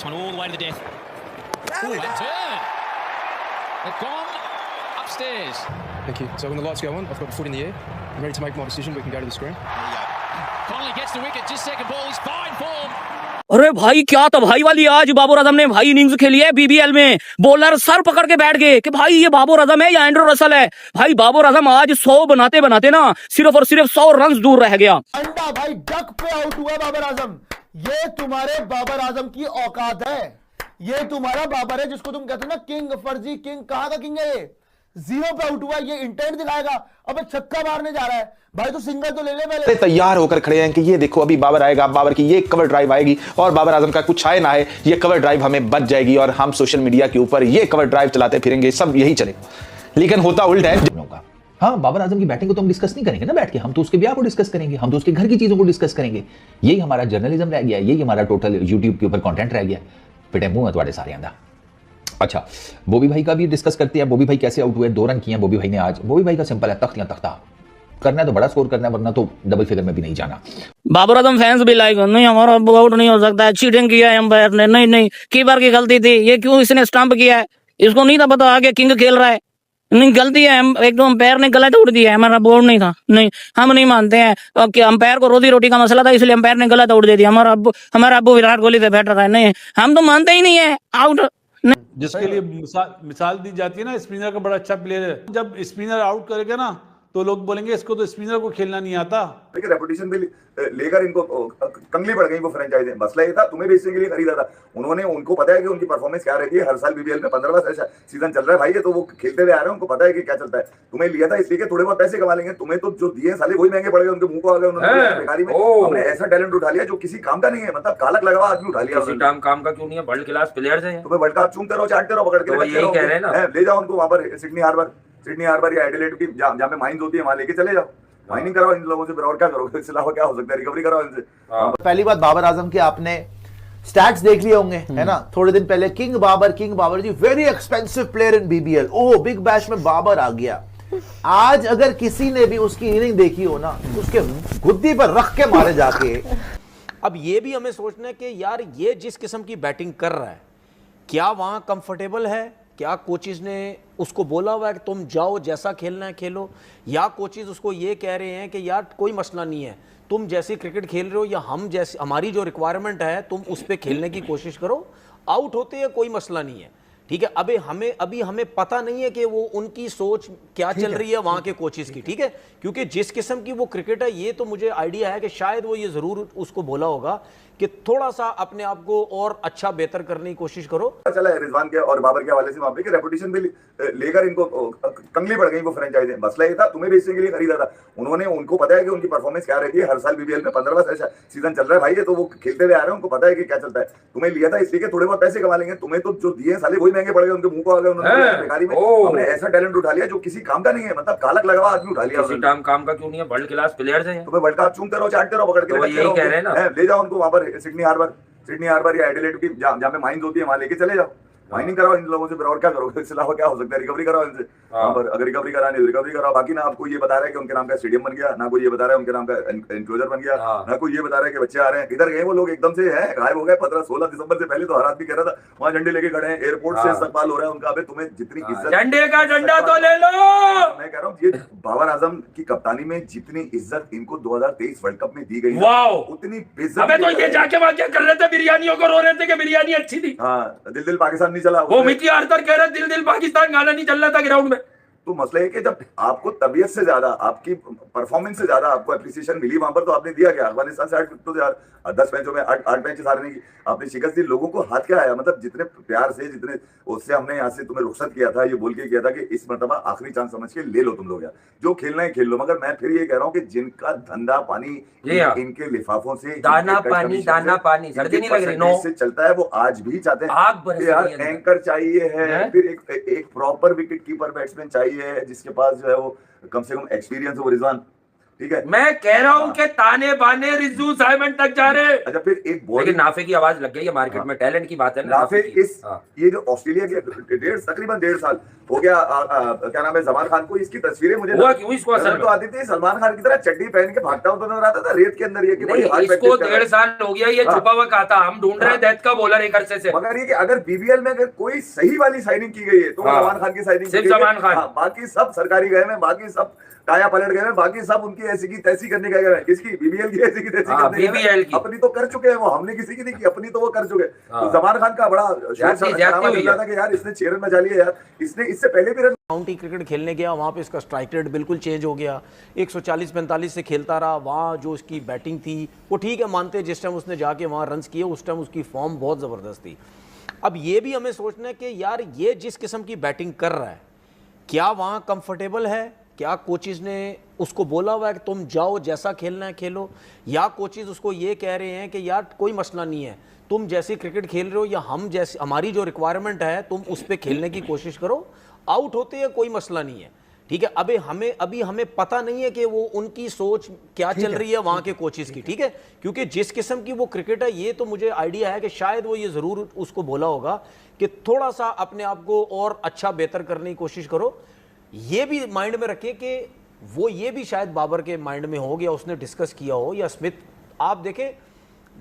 This one all the way to the death. Ooh, and turn. They've gone upstairs. Thank you. So when the lights go on, I've got a foot in the air. I'm ready to make my decision. We can go to the screen. Connolly gets the wicket, just second ball, he's fine form. अरे भाई क्या तबाही वाली आज बाबर आजम ने भाई innings खेली है बीबीएल में। बॉलर सर पकड़ के बैठ गए कि भाई ये बाबर आजम है या एंड्रू रसल है। भाई बाबर आजम आज 100 बनाते बनाते ना सिर्फ और सिर्फ 100 रन दूर रह गया। अंडा भाई डक पे आउट हुआ बाबर आजम। ये तुम्हारे बाबर आजम की औकात है। ये तुम्हारा बाबर है जिसको तुम कहते हो ना किंग फर्जी किंग। कहां का किंग है ये? 0 पे आउट हुआ। ये इंटेंट दिखाएगा। अबे छक्का मारने जा रहा है भाई, तो सिंगल तो ले ले पहले। तैयार होकर खड़े हैं कि ये देखो अभी बाबर आएगा, बाबर की ये कवर ड्राइव आएगी और बाबर आजम का कुछ आए ना है, ये कवर ड्राइव हमें बच जाएगी और हम सोशल मीडिया के ऊपर ये कवर ड्राइव चलाते फिरेंगे, सब यही चलेगा। लेकिन होता उल्टा है। हाँ, बाबर आजम की बैटिंग को तो हम डिस्कस नहीं करेंगे ना बैठ के, हम तो उसके ब्याह को डिस्कस करेंगे, हम तो उसके घर की चीजों को डिस्कस करेंगे। यही हमारा जर्नलिज्म रह गया, यही हमारा टोटल यूट्यूब के ऊपर कंटेंट रह गया। फिटे मुंह है तुम्हारे सारे अंदा। अच्छा, बॉबी भाई का भी डिस्कस करते हैं। बॉबी भाई कैसे आउट हुए, 2 रन किए हैं बॉबी भाई ने आज। बॉबी भाई का सिंपल है, तख्त या तख्ता करना है तो बड़ा स्कोर करना है, वरना तो डबल फिगर में भी नहीं जाना। बाबर आजम फैंस भी लाइक नहीं हमारा आउट नहीं हो सकता है, चीटिंग किया है अंपायर ने। नहीं कीपर की गलती थी, ये क्यों इसने स्टंप किया है, इसको नहीं था पता आगे किंग खेल रहा है। नहीं गलती है, एक तो अंपायर ने गलत उड़ दिया है, हमारा बोर्ड नहीं था। नहीं हम नहीं मानते हैं कि अंपायर को रोजी रोटी का मसला था इसलिए अंपायर ने गलत उड़ दे दिया। हमारा अब्बू विराट कोहली पे बैठ रहा है। नहीं हम तो मानते ही नहीं है आउट। जिसके लिए मिसाल दी जाती है ना, स्पिनर का बड़ा अच्छा प्लेयर है, जब स्पिनर आउट करेगा ना तो लोग बोलेंगे इसको तो स्पिनर को खेलना नहीं आता। लेकिन रेपुटेशन भी लेकर इनको कंगली पड़ गई वो फ्रेंचाइजी। मसला ये था तुम्हें बेचने के लिए खरीदा था उन्होंने, उनको पता है कि उनकी परफॉर्मेंस क्या रहती है। हर साल बीबीएल में 15वां सीजन चल रहा है भाई, ये तो वो खेलते हुए आ रहे हैं, उनको पता है कि क्या चलता है। तुम्हें लिया था इसलिए थोड़े बहुत पैसे कमा लेंगे, तुम्हें तो जो दिए साले वही महंगे पड़ गए, उनके मुंह को आ गए। उन्होंने बेकारी में हमने ऐसा टैलेंट उठा लिया जो किसी काम का नहीं है, मतलब कालक लगा हुआ आदमी उठा लिया। काम का क्यों नहीं है, वर्ल्ड क्लास प्लेयर्स हैं। तुम्हें वर्ल्ड कप चूमते रहो, चाटते रहो, पकड़ के ले जाओ उनको वहां पर सिडनी हार्बर या एडिलेड की जहाँ पे माइंस होती है वहां लेके चले जाओ, माइनिंग कराओ इन लोगों से, फिर और क्या करोगे? इसके अलावा क्या हो सकता है? रिकवरी कराओ इनसे। पहली बात बाबर आजम के आपने स्टैट्स देख लिए होंगे, है ना? थोड़े दिन पहले king Babar ji very expensive player in BBL. Oh big bash में बाबर आ गया। आज अगर किसी ने भी उसकी इनिंग देखी हो ना, उसके गुद्दी पर रख के मारे जाके। अब ये भी हमें सोचना है कि यार ये जिस किस्म की बैटिंग कर रहा है, क्या वहां कंफर्टेबल है? क्या कोचिज ने उसको बोला हुआ है कि तुम जाओ जैसा खेलना है खेलो, या कोचिज उसको ये कह रहे हैं कि यार कोई मसला नहीं है, तुम जैसे क्रिकेट खेल रहे हो या हम जैसे हमारी जो रिक्वायरमेंट है तुम उस पर खेलने की कोशिश करो, आउट होते हैं कोई मसला नहीं है, ठीक है। अभी हमें पता नहीं है कि वो उनकी सोच क्या चल रही है वहां के कोचिज की, ठीक है, क्योंकि जिस किस्म की वो क्रिकेट है ये तो मुझे आइडिया है कि शायद वो ये जरूर उसको बोला होगा कि थोड़ा सा अपने आप को और अच्छा बेहतर करने की कोशिश करो। चला है रिजवान के और बाबर के हवाले से वहां पे कि रेपुटेशन भी लेकर इनको कंगली पड़ गई वो फ्रेंचाइजी। मसला ये था तुम्हें बेचने के लिए खरीदा था उन्होंने, उनको पता है कि उनकी परफॉर्मेंस क्या रहती है। हर साल बीबीएल में 15वां सीजन चल रहा है भाई, ये तो वो खेलते हुए आ रहे हैं, उनको पता है कि क्या चलता है। तुम्हें लिया था इसलिए थोड़े बहुत पैसे कमा लेंगे, तुम्हें तो जो दिए साले वही महंगे पड़ गए, उनके मुंह को आ गए। उन्होंने बेकारी में हमने ऐसा टैलेंट उठा लिया जो किसी काम का नहीं है, मतलब कालक लगा हुआ आदमी उठा लिया। काम का क्यों नहीं है, वर्ल्ड क्लास प्लेयर्स हैं। तुम्हें वर्ल्ड कप चूमते रहो, चाटते रहो, पकड़ के ले जाओ उनको वहां पर सिडनी हार्बर या एडिलेड की जहाँ पे माइंस होती है वहां लेके चले जाओ, माइनिंग कराओ इन लोगों से, फिर और क्या करोगे? इसके अलावा क्या हो सकता है? रिकवरी कराओ इनसे वहां पर, अगर रिकवरी करानी तो रिकवरी कराओ। बाकी ना आपको ये बता रहा है कि उनके नाम का स्टेडियम बन गया, ना कोई ये बता रहा है उनके नाम का एनक्लोजर बन गया, ना कोई ये बता रहा है कि बच्चे आ रहे हैं। इधर गए वो लोग एकदम से है गायब हो गए। 15-16 दिसंबर से पहले तो हर आदमी कह रहा था वहां झंडे लेके खड़े हैं, एयरपोर्ट से इस्तेमाल हो रहा है उनका। अबे तुम्हें जितनी इज्जत, झंडे का झंडा तो ले लो। मैं कह रहा हूँ ये बाबर आजम की कप्तानी में जितनी इज्जत इनको 2023 वर्ल्ड कप में दी गई उतनी बेइज्जती। अबे तो ये जाके वहां क्या कर रहे थे, बिरयानियों को रो रहे थे कि बिरयानी अच्छी थी। हाँ, दिल पाकिस्तान नहीं चला वो मिट्टी आर्तर कह रहे दिल पाकिस्तान गाना नहीं चल रहा था ग्राउंड में। तो मसला है कि जब आपको तबीयत से ज्यादा आपकी परफॉर्मेंस से ज्यादा आपको एप्रिसिएशन मिली वहां पर, तो आपने दिया क्या? अफगानिस्तान से 8 तो यार 10 मैचों में 8 मैचेस हारने की आपने शिकस्त दी। लोगों को हाथ क्या आया? मतलब जितने प्यार से, जितने उससे हमने यहाँ से तुम्हें रुखसत किया था, ये बोल के किया था कि इस मर्तबा आखिरी चांस समझ के ले लो तुम लोग यार, जो खेलना है खेल लो। मगर मैं फिर ये कह रहा हूँ कि जिनका धंधा पानी इनके लिफाफों से दाना पानी सर्दी नहीं लग रही से चलता है, वो आज भी चाहते हैं यार एंकर चाहिए है, फिर एक प्रॉपर विकेट कीपर बैट्समैन चाहिए जिसके पास जो है वो कम से कम एक्सपीरियंस हो। रिजवान ठीक है, मैं कह रहा हूँ कि ताने बाने रिजू साइमन तक जा रहे हैं। अच्छा फिर एक बॉल, लेकिन नाफे की आवाज लग गई है मार्केट में, टैलेंट की बात है ना नाफे की। इस ये जो ऑस्ट्रेलिया के तकरीबन 1.5 साल हो गया, क्या नाम है, जमान खान को, इसकी तस्वीरें मुझे हुआ क्यों इसको असर तो आती थी, सलमान खान की तरह चड्डी पहन के भागता हुआ नजर आता था रेत के अंदर, ये कि भाई हाथ इसको 1.5 साल हो गया, ये छुपा हुआ कहा था, हम ढूंढ रहे हैं डेथ का बॉलर एक अरसे से। मगर ये कि अगर बीबीएल में अगर कोई सही वाली साइनिंग की गई है तो सलमान खान की साइनिंग, सिर्फ सलमान खान, बाकी सब सरकारी गए हैं, बाकी सब टाया पलट गए हैं, बाकी सब उनकी ऐसी की तैसी करने गए हैं। किसकी? बीबीएल की ऐसी की तैसी करने बीबीएल की। अपनी तो कर चुके हैं वो, हमने किसी की नहीं की, अपनी तो वो कर चुके। तो जमान खान का बड़ा था कि यार इसने 6 रन बचा लिए यार, इसने इससे पहले भी रन। काउंटी क्रिकेट खेलने गया, वहाँ पे इसका स्ट्राइक रेट बिल्कुल चेंज हो गया, 140-45 से खेलता रहा। वहाँ जो उसकी बैटिंग थी वो ठीक है, मानते जिस टाइम उसने जाके वहाँ रन्स किए उस टाइम उसकी फॉर्म बहुत ज़बरदस्त थी। अब ये भी हमें सोचना है कि यार ये जिस किस्म की बैटिंग कर रहा है, क्या वहाँ कंफर्टेबल है? क्या कोचिज़ ने उसको बोला हुआ है कि तुम जाओ जैसा खेलना है खेलो, या कोचिज़ उसको ये कह रहे हैं कि यार कोई मसला नहीं है, तुम जैसे क्रिकेट खेल रहे हो या हम जैसे, हमारी जो रिक्वायरमेंट है तुम उस पर खेलने की कोशिश करो, आउट होते हैं कोई मसला नहीं है, ठीक है। अभी हमें पता नहीं है कि वो उनकी सोच क्या चल रही है वहाँ के कोचिज़ की, ठीक है, क्योंकि जिस किस्म की वो क्रिकेट है, ये तो मुझे आइडिया है कि शायद वो ये ज़रूर उसको बोला होगा कि थोड़ा सा अपने आप को और अच्छा बेहतर करने की कोशिश करो। ये भी माइंड में रखें कि वो ये भी शायद बाबर के माइंड में हो, या उसने डिस्कस किया हो, या स्मिथ, आप देखें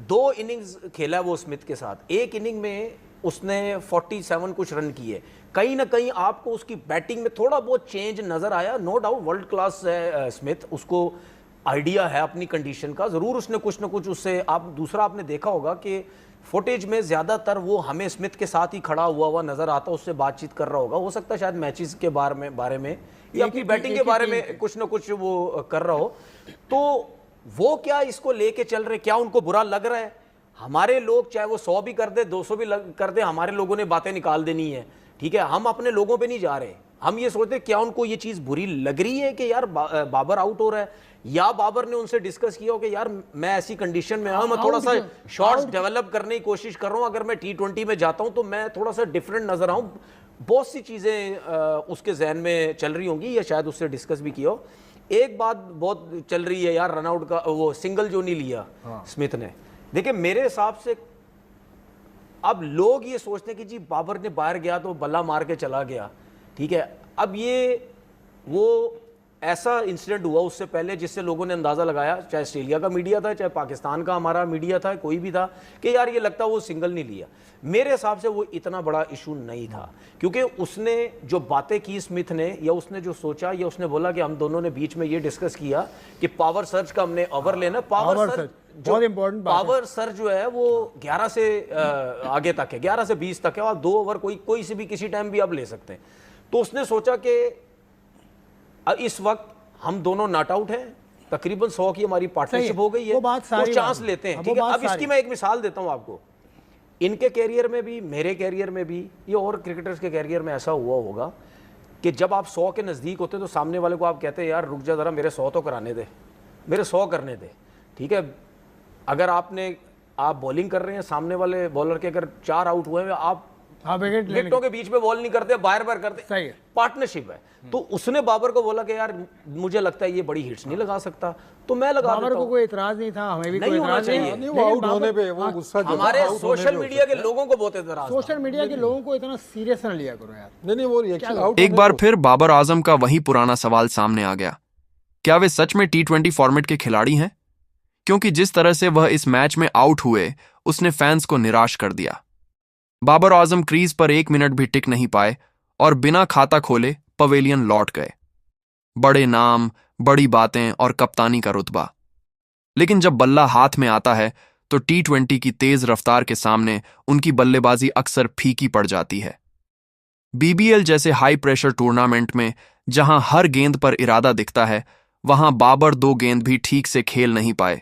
2 इनिंग्स खेला है वो स्मिथ के साथ, एक इनिंग में उसने 47 कुछ रन किए, कहीं ना कहीं आपको उसकी बैटिंग में थोड़ा बहुत चेंज नजर आया। नो डाउट वर्ल्ड क्लास है स्मिथ, उसको आइडिया है अपनी कंडीशन का, ज़रूर उसने कुछ ना कुछ उससे, आप दूसरा आपने देखा होगा कि फुटेज में ज़्यादातर वो हमें स्मिथ के साथ ही खड़ा हुआ नज़र आता, उससे बातचीत कर रहा होगा, हो सकता है शायद मैचेस के बारे में या अपनी बैटिंग के बारे में कुछ ना कुछ वो कर रहा हो। तो वो क्या इसको लेके चल रहे, क्या उनको बुरा लग रहा है? हमारे लोग चाहे वो 100 भी कर दे, 200 भी कर दे, हमारे लोगों ने बातें निकाल देनी है, ठीक है, हम अपने लोगों पे नहीं जा रहे। हम ये सोचते क्या उनको ये चीज़ बुरी लग रही है कि यार बाबर आउट हो रहा है, या बाबर ने उनसे डिस्कस किया हो कि यार मैं ऐसी कंडीशन में हूं, मैं थोड़ा सा शॉट्स डेवलप करने की कोशिश कर रहा हूं, अगर मैं T20 में जाता हूं तो मैं थोड़ा सा डिफरेंट नजर आऊं। बहुत सी चीज़ें उसके जहन में चल रही होंगी, या शायद उससे डिस्कस भी किया हो। एक बात बहुत चल रही है यार, रनआउट का वो सिंगल जो नहीं लिया स्मिथ ने, देखिए मेरे हिसाब से अब लोग ये सोचते हैं कि जी बाबर ने बाहर गया तो बल्ला मार के चला गया, ठीक है। अब ये वो ऐसा इंसिडेंट हुआ उससे पहले जिससे लोगों ने अंदाज़ा लगाया, चाहे ऑस्ट्रेलिया का मीडिया था, चाहे पाकिस्तान का हमारा मीडिया था, कोई भी था, कि यार ये लगता वो सिंगल नहीं लिया। मेरे हिसाब से वो इतना बड़ा इशू नहीं था, क्योंकि उसने जो बातें की स्मिथ ने, या उसने जो सोचा, या उसने बोला कि हम दोनों ने बीच में ये डिस्कस किया कि पावर सर्च का हमने ओवर लेना, पावर सर्च बहुत इंपॉर्टेंट, पावर सर्च जो है वो 11 से आगे तक है, 11 से 20 तक है, और 2 ओवर कोई से भी किसी टाइम भी आप ले सकते हैं। तो उसने सोचा कि इस वक्त हम दोनों नॉट आउट हैं, तकरीबन 100 की हमारी पार्टनरशिप हो गई है, तो चांस लेते हैं, ठीक है। अब इसकी मैं एक मिसाल देता हूं आपको, इनके कैरियर में भी, मेरे कैरियर में भी, ये और क्रिकेटर्स के कैरियर में ऐसा हुआ होगा कि जब आप 100 के नज़दीक होते तो सामने वाले को आप कहते हैं यार रुक जा ज़रा, मेरे 100 तो कराने दे, मेरे 100 करने दे, ठीक है। अगर आप बॉलिंग कर रहे हैं, सामने वाले बॉलर के अगर 4 आउट हुए हैं, आप विकेटों के बीच में बॉल नहीं करते, बार करते, पार्टनरशिप है। तो उसने बाबर को बोला कि यार मुझे लगता है ये बड़ी हिट्स नहीं लगा सकता, तो मैं लगा देता हूं। बाबर को कोई एतराज नहीं था, हमें भी कोई एतराज नहीं, वो आउट होने पे वो गुस्सा, हमारे सोशल मीडिया के लोगों को बहुत एतराज, सोशल मीडिया के लोगों को इतना सीरियस न लिया करो यार। नहीं वो रिएक्शन आउट। एक बार फिर बाबर आजम का वही पुराना सवाल सामने आ गया, क्या वे सच में T20 फॉर्मेट के खिलाड़ी हैं? क्योंकि जिस तरह से वह इस मैच में आउट हुए, उसने फैंस को निराश कर दिया। बाबर आजम क्रीज पर 1 मिनट भी टिक नहीं पाए और बिना खाता खोले पवेलियन लौट गए। बड़े नाम, बड़ी बातें और कप्तानी का रुतबा, लेकिन जब बल्ला हाथ में आता है तो T20 की तेज रफ्तार के सामने उनकी बल्लेबाजी अक्सर फीकी पड़ जाती है। BBL जैसे हाई प्रेशर टूर्नामेंट में जहां हर गेंद पर इरादा दिखता है, वहां बाबर 2 गेंद भी ठीक से खेल नहीं पाए।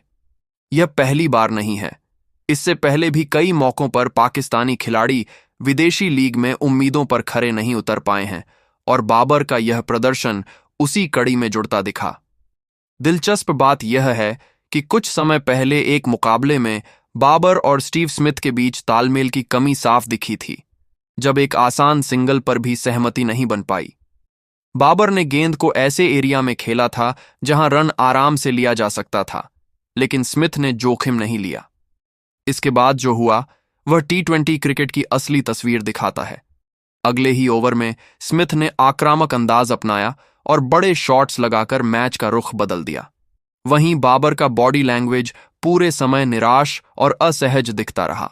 यह पहली बार नहीं है, इससे पहले भी कई मौकों पर पाकिस्तानी खिलाड़ी विदेशी लीग में उम्मीदों पर खरे नहीं उतर पाए हैं, और बाबर का यह प्रदर्शन उसी कड़ी में जुड़ता दिखा। दिलचस्प बात यह है कि कुछ समय पहले एक मुकाबले में बाबर और स्टीव स्मिथ के बीच तालमेल की कमी साफ दिखी थी, जब एक आसान सिंगल पर भी सहमति नहीं बन पाई। बाबर ने गेंद को ऐसे एरिया में खेला था जहां रन आराम से लिया जा सकता था, लेकिन स्मिथ ने जोखिम नहीं लिया। इसके बाद जो हुआ वह T20 क्रिकेट की असली तस्वीर दिखाता है। अगले ही ओवर में स्मिथ ने आक्रामक अंदाज अपनाया और बड़े शॉट्स लगाकर मैच का रुख बदल दिया। वहीं बाबर का बॉडी लैंग्वेज पूरे समय निराश और असहज दिखता रहा।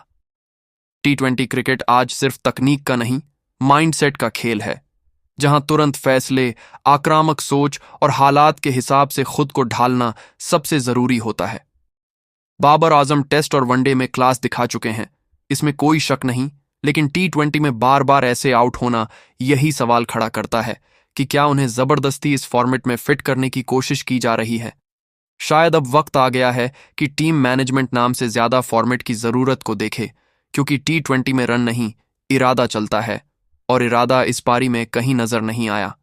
T20 क्रिकेट आज सिर्फ तकनीक का नहीं, माइंडसेट का खेल है, जहां तुरंत फैसले, आक्रामक सोच और हालात के हिसाब से खुद को ढालना सबसे जरूरी होता है। बाबर आजम टेस्ट और वनडे में क्लास दिखा चुके हैं, इसमें कोई शक नहीं, लेकिन T20 में बार बार ऐसे आउट होना यही सवाल खड़ा करता है कि क्या उन्हें जबरदस्ती इस फॉर्मेट में फिट करने की कोशिश की जा रही है। शायद अब वक्त आ गया है कि टीम मैनेजमेंट नाम से ज्यादा फॉर्मेट की जरूरत को देखे, क्योंकि T20 में रन नहीं, इरादा चलता है, और इरादा इस पारी में कहीं नजर नहीं आया।